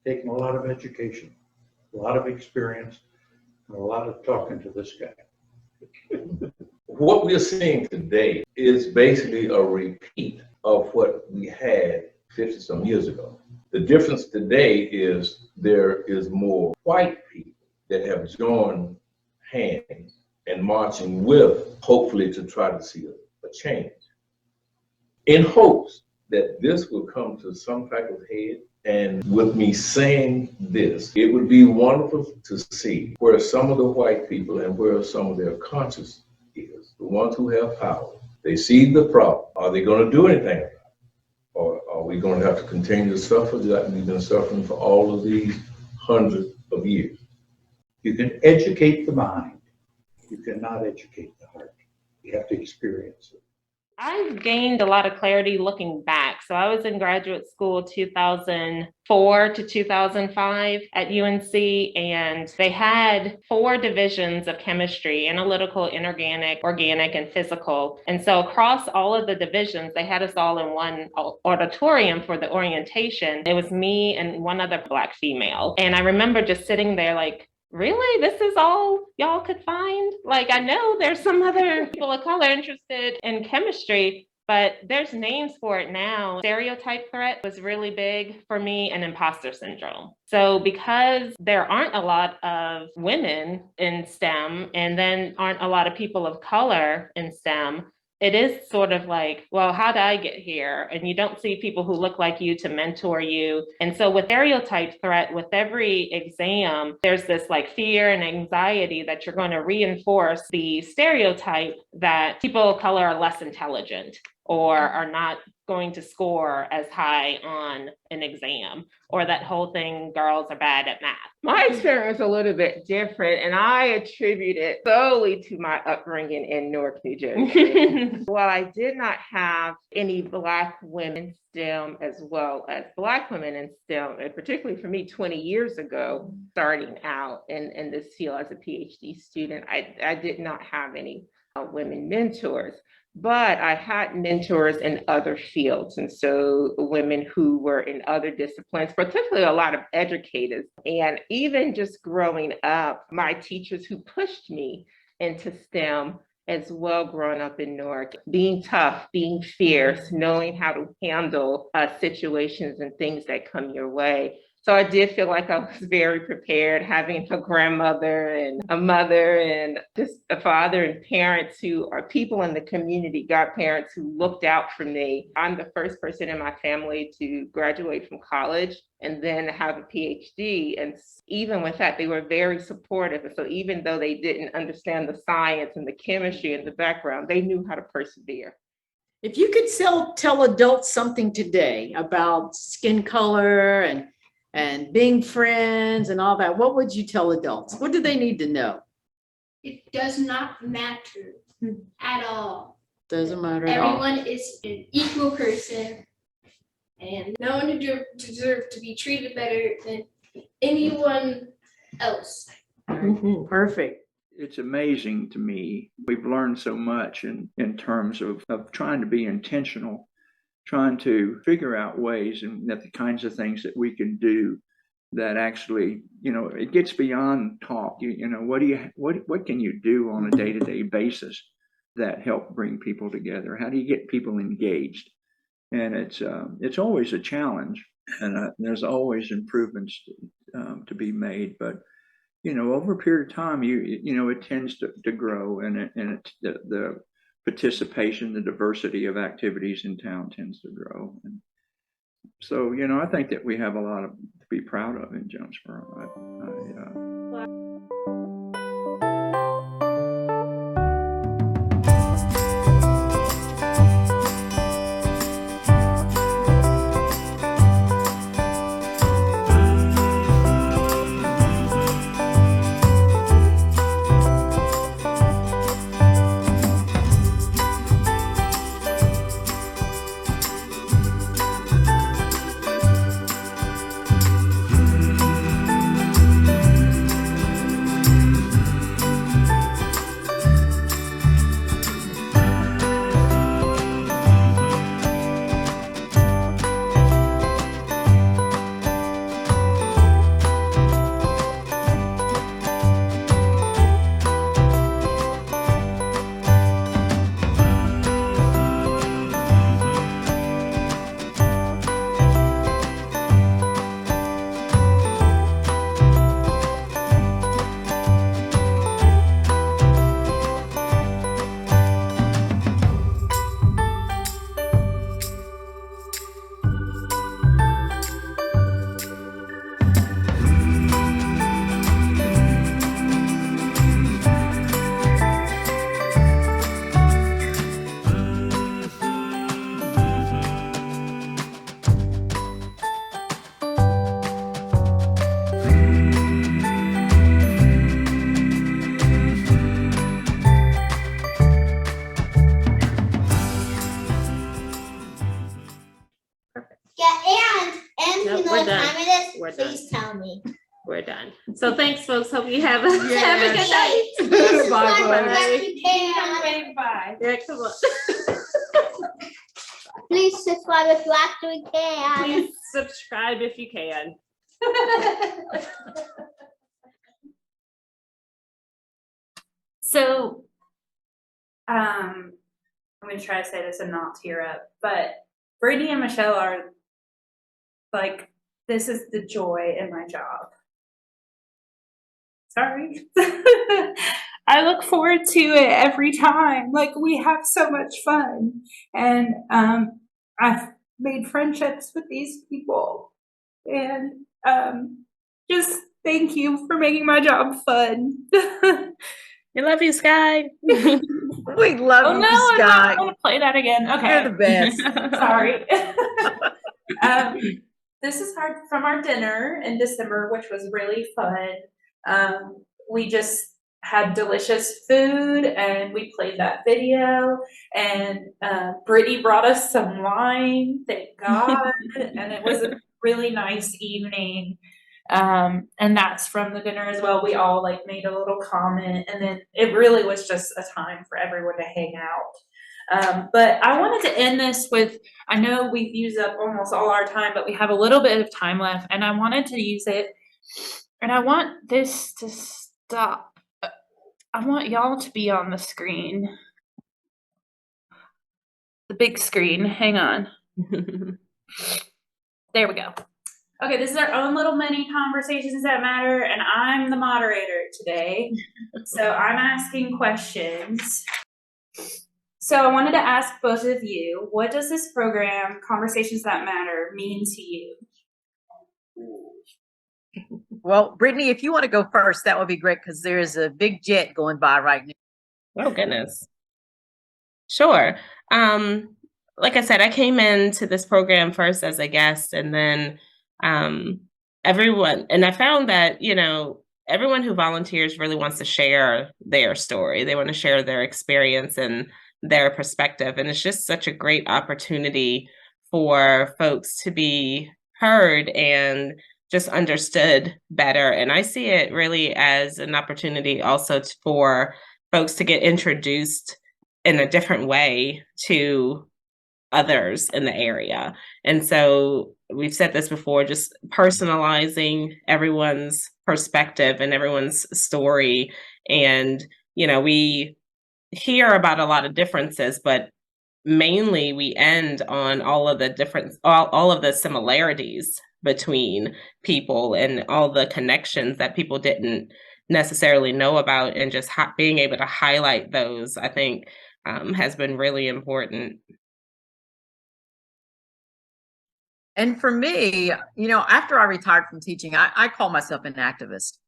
Taking a lot of education, a lot of experience, and a lot of talking to this guy. What we're seeing today is basically a repeat of what we had 50 some years ago. The difference today is there is more white people that have joined hands and marching with, hopefully to try to see a change, in hopes that this will come to some type of head. And with me saying this, it would be wonderful to see where some of the white people and where some of their conscience is, the ones who have power. They see the problem. Are they going to do anything about it? Or are we going to have to continue to suffer that we've been suffering for all of these hundreds of years? You can educate the mind. You cannot educate the heart. You have to experience it. I've gained a lot of clarity looking back. So I was in graduate school 2004 to 2005 at UNC, and they had 4 divisions of chemistry: analytical, inorganic, organic, and physical. And so across all of the divisions, they had us all in one auditorium for the orientation. It was me and one other Black female. And I remember just sitting there like, really? This is all y'all could find? Like, I know there's some other people of color interested in chemistry, but there's names for it now. Stereotype threat was really big for me, and imposter syndrome. So because there aren't a lot of women in STEM, and then aren't a lot of people of color in STEM, it is sort of like, well, how did I get here? And you don't see people who look like you to mentor you. And so with stereotype threat, with every exam, there's this like fear and anxiety that you're going to reinforce the stereotype that people of color are less intelligent, or are not going to score as high on an exam, or that whole thing, girls are bad at math. My experience was a little bit different, and I attribute it solely to my upbringing in Newark, New Jersey. While I did not have any Black women in STEM as well as Black women in STEM, and particularly for me 20 years ago, starting out in this field as a PhD student, I did not have any women mentors. But I had mentors in other fields. And so women who were in other disciplines, particularly a lot of educators. And even just growing up, my teachers who pushed me into STEM as well, growing up in Newark, being tough, being fierce, knowing how to handle situations and things that come your way. So I did feel like I was very prepared, having a grandmother and a mother and just a father and parents who are people in the community, godparents who looked out for me. I'm the first person in my family to graduate from college and then have a PhD. And even with that, they were very supportive. And so even though they didn't understand the science and the chemistry and the background, they knew how to persevere. If you could tell adults something today about skin color and being friends and all that, what would you tell adults? What do they need to know? It does not matter at all. Doesn't matter at all. Everyone is an equal person, and no one deserves to be treated better than anyone else. Perfect. It's amazing to me. We've learned so much in terms of trying to be intentional, trying to figure out ways and that the kinds of things that we can do that actually, it gets beyond talk. What can you do on a day-to-day basis that help bring people together? How do you get people engaged? And it's always a challenge, and there's always improvements to be made. But over a period of time, it tends to grow, and the participation, the diversity of activities in town tends to grow. And so, I think that we have a lot to be proud of in Jonesboro. Please tell me. We're done. So thanks, folks. Hope you have a good Bye. night. Bye. Bye. Yeah, come on. Please subscribe if you actually can. Please subscribe if you can. So, I'm going to try to say this and not tear up, but Brittany and Michelle are like, this is the joy in my job. Sorry. I look forward to it every time. Like, we have so much fun. And I've made friendships with these people. And just thank you for making my job fun. We love you, Skye. We love Oh you, no, I Skye. want to play that again. Okay. You're the best. Sorry. This is from our dinner in December, which was really fun. We just had delicious food and we played that video, and Brittany brought us some wine, thank God. And it was a really nice evening. And that's from the dinner as well. We all like made a little comment, and then it really was just a time for everyone to hang out. But I wanted to end this with, I know we've used up almost all our time, but we have a little bit of time left, and I wanted to use it, and I want this to stop. I want y'all to be on the screen. The big screen. Hang on. There we go. Okay, this is our own little mini conversations that matter, and I'm the moderator today. So I'm asking questions. So I wanted to ask both of you, what does this program, Conversations That Matter, mean to you? Well, Brittany, if you want to go first, that would be great, because there's a big jet going by right now. Oh, goodness. Sure. Like I said, I came into this program first as a guest, and then everyone, and I found that, everyone who volunteers really wants to share their story. They want to share their experience and their perspective. And it's just such a great opportunity for folks to be heard and just understood better. And I see it really as an opportunity also for folks to get introduced in a different way to others in the area. And so we've said this before, just personalizing everyone's perspective and everyone's story. And, we hear about a lot of differences, but mainly we end on all of the similarities between people and all the connections that people didn't necessarily know about, and just being able to highlight those, I think, has been really important. And for me, after I retired from teaching, I call myself an activist,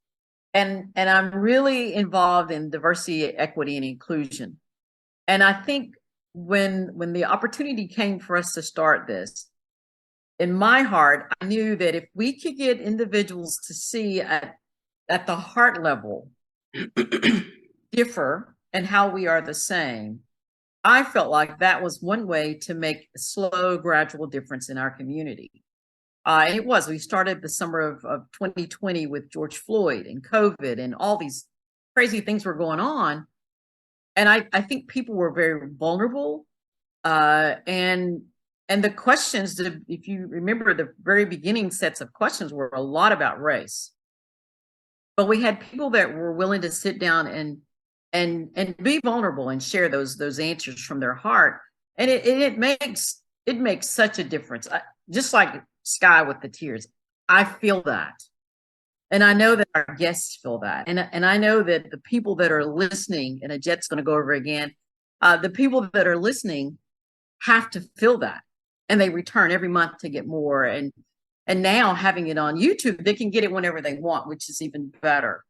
and I'm really involved in diversity, equity, and inclusion. And I think when the opportunity came for us to start this, in my heart, I knew that if we could get individuals to see at the heart level differ and how we are the same, I felt like that was one way to make a slow, gradual difference in our community. And it was. We started the summer of 2020 with George Floyd and COVID and all these crazy things were going on. And I think people were very vulnerable. And the questions, if you remember, the very beginning sets of questions were a lot about race. But we had people that were willing to sit down and be vulnerable and share those answers from their heart. And it makes such a difference. Just like Skye with the tears, I feel that. And I know that our guests feel that. And I know that the people that are listening, and a jet's going to go over again, the people that are listening have to feel that. And they return every month to get more. And now having it on YouTube, they can get it whenever they want, which is even better.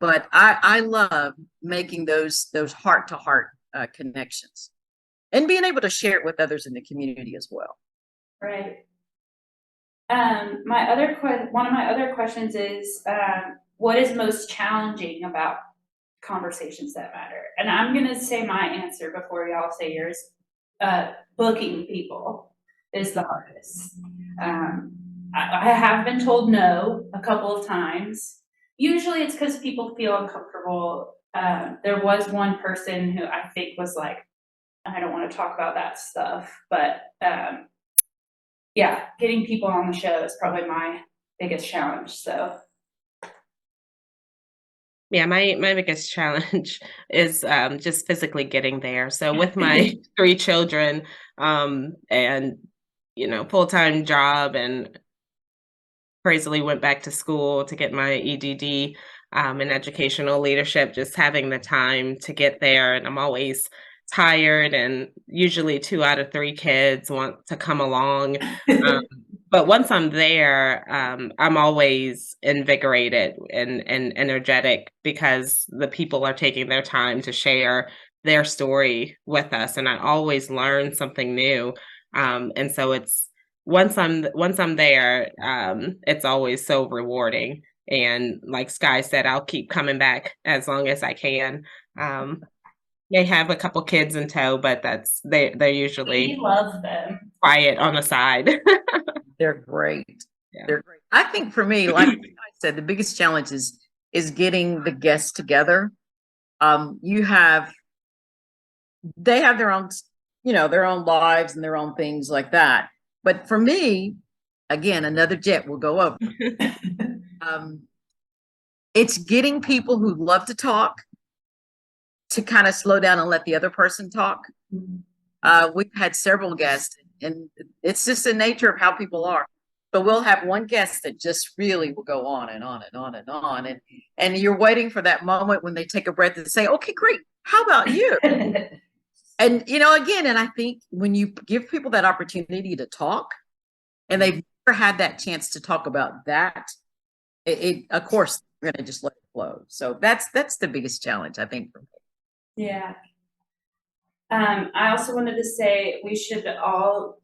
But I love making those heart-to-heart connections and being able to share it with others in the community as well. Right. One of my other questions is, what is most challenging about Conversations That Matter? And I'm going to say my answer before y'all say yours. Booking people is the hardest. I have been told no a couple of times. Usually it's because people feel uncomfortable. There was one person who I think was like, I don't want to talk about that stuff, but yeah, getting people on the show is probably my biggest challenge. So yeah, my biggest challenge is just physically getting there. So with my 3 children and full-time job, and crazily went back to school to get my EDD in educational leadership, just having the time to get there. And I'm always tired, and usually 2 out of 3 kids want to come along. But once I'm there, I'm always invigorated and energetic because the people are taking their time to share their story with us, and I always learn something new. And so it's once I'm there, it's always so rewarding. And like Skye said, I'll keep coming back as long as I can. They have a couple kids in tow, but they're usually We love them. Quiet on the side. They're great. Yeah. They're great. I think for me, like I said, the biggest challenge is getting the guests together. They have their own, their own lives and their own things like that. But for me, again, another jet will go over. It's getting people who love to talk to kind of slow down and let the other person talk. We've had several guests, and it's just the nature of how people are. But we'll have one guest that just really will go on and on and on and on. And you're waiting for that moment when they take a breath and say, okay, great. How about you? And, again, and I think when you give people that opportunity to talk and they've never had that chance to talk about that, of course, we're going to just let it flow. So that's the biggest challenge, I think, for me. Yeah. I also wanted to say we should all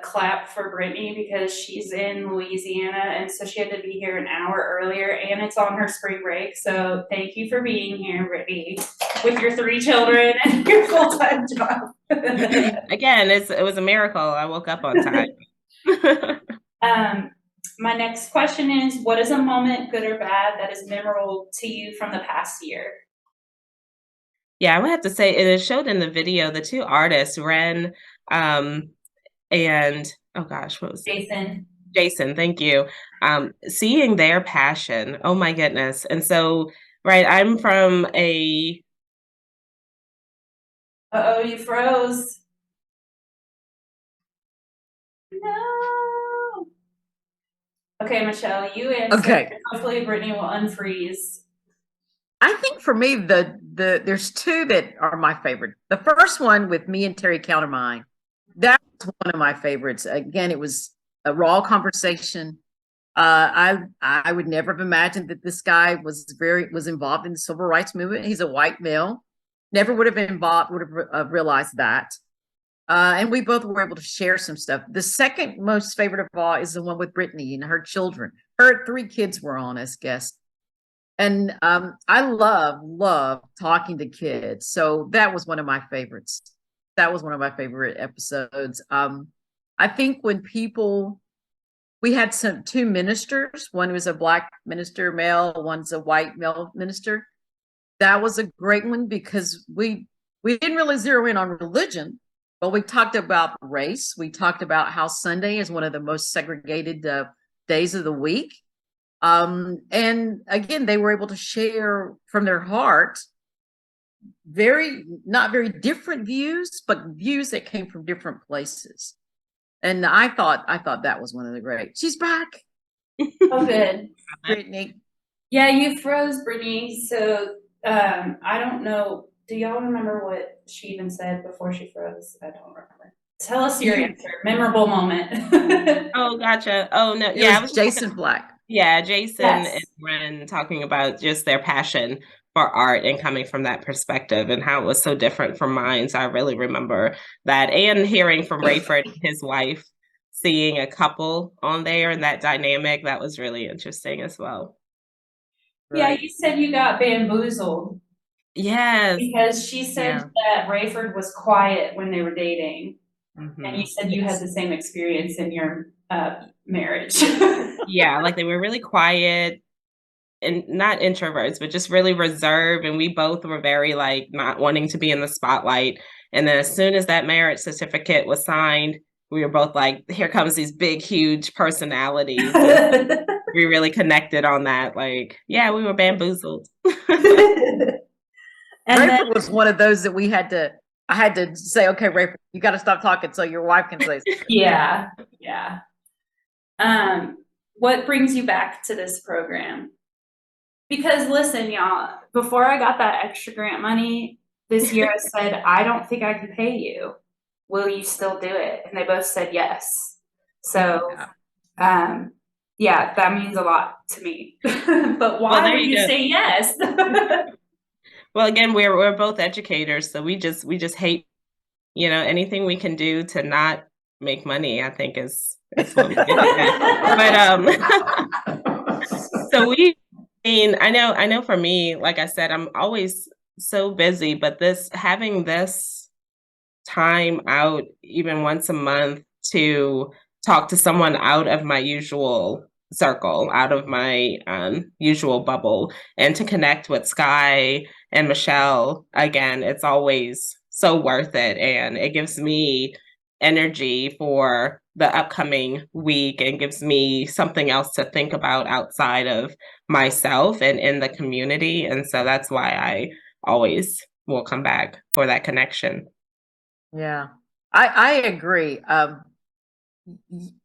clap for Brittany because she's in Louisiana, and so she had to be here an hour earlier, and it's on her spring break. So thank you for being here, Brittany, with your 3 children and your full-time job. Again, it was a miracle. I woke up on time. My next question is, what is a moment, good or bad, that is memorable to you from the past year? Yeah, I would have to say it is showed in the video. The 2 artists, Ren, and oh gosh, what was Jason? Jason, thank you. Seeing their passion, oh my goodness. And so, right, I'm from a. Uh-oh, you froze. No. Okay, Michelle, you answer. Okay. Hopefully Brittany will unfreeze. I think for me, there's 2 that are my favorite. The first one with me and Terry Countermine, that was one of my favorites. Again, it was a raw conversation. I would never have imagined that this guy was involved in the civil rights movement. He's a white male. Never would have realized that. And we both were able to share some stuff. The second most favorite of all is the one with Brittany and her children. Her 3 kids were on as guests. And I love talking to kids. So that was one of my favorites. That was one of my favorite episodes. I think when we had 2 ministers. One was a Black minister, male. One's a white male minister. That was a great one because we didn't really zero in on religion, but we talked about race. We talked about how Sunday is one of the most segregated days of the week. And again, they were able to share from their heart not very different views, but views that came from different places. And I thought that was one of the great. She's back. Oh, good. Brittany. Yeah, you froze, Brittany. So I don't know. Do y'all remember what she even said before she froze? I don't remember. Tell us your answer. Memorable moment. Oh, gotcha. Oh no, It was Jason Black. Yeah, Jason Yes. and Ren talking about just their passion for art and coming from that perspective and how it was so different from mine. So I really remember that, and hearing from Rayford and his wife, seeing a couple on there and that dynamic, that was really interesting as well. Yeah, you said you got bamboozled. Yes. Because she said that Rayford was quiet when they were dating. Mm-hmm. And you said you had the same experience in your marriage. Yeah, like they were really quiet and not introverts, but just really reserved. And we both were very like not wanting to be in the spotlight. And then as soon as that marriage certificate was signed, we were both like, here comes these big, huge personalities. We really connected on that. Like, yeah, we were bamboozled. Rayford was one of those that I had to say, okay, Rayford, you got to stop talking so your wife can say something. Yeah. What brings you back to this program? Because listen, y'all, before I got that extra grant money this year, I said, I don't think I can pay you. Will you still do it? And they both said yes. So, yeah, that means a lot to me. But why would you say yes? Well, again, we're both educators, so we just hate, anything we can do to not make money, I think is what we do. But so I know for me, like I said, I'm always so busy, but having this time out even once a month to talk to someone out of my usual circle, out of my usual bubble, and to connect with Skye and Michelle again, it's always so worth it. And it gives me energy for the upcoming week and gives me something else to think about outside of myself and in the community. And so that's why I always will come back for that connection. Yeah, I agree.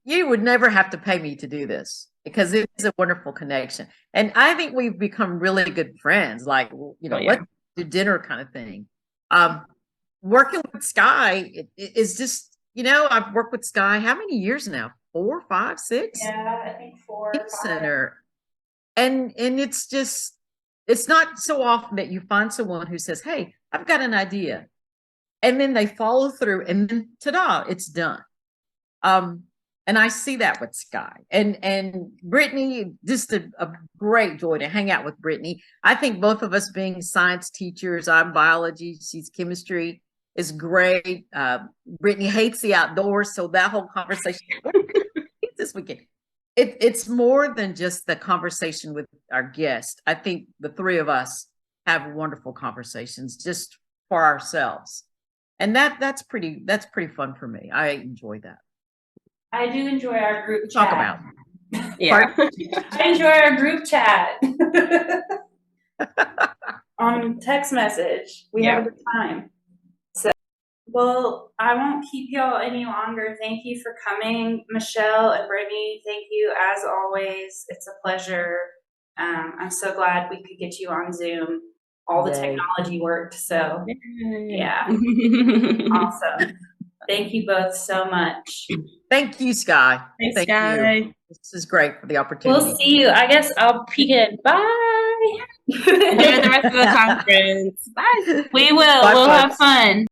You would never have to pay me to do this because it is a wonderful connection. And I think we've become really good friends, like, let's do dinner kind of thing. Working with Skye is just, I've worked with Skye how many years now? 4, 5, 6? Yeah, I think 4 or 5. Center. And it's just, it's not so often that you find someone who says, hey, I've got an idea. And then they follow through and then ta-da, it's done. And I see that with Skye and Brittany, just a great joy to hang out with Brittany. I think both of us being science teachers, I'm biology, she's chemistry, is great. Brittany hates the outdoors, so that whole conversation this weekend. It's more than just the conversation with our guest. I think the three of us have wonderful conversations just for ourselves. And that's pretty fun for me. I enjoy that. I do enjoy our group Talk chat. about. Yeah. I enjoy our group chat. On text message. We have a good time. So, well, I won't keep y'all any longer. Thank you for coming. Michelle and Brittany, thank you as always. It's a pleasure. I'm so glad we could get you on Zoom. All the technology worked, so yeah. Awesome. Thank you both so much. Thank you, Skye. Thanks, Skye. You. This is great for the opportunity. We'll see you. I guess I'll peek in. Bye. Enjoy the rest of the conference. Bye. We will. Bye, we'll folks. have fun.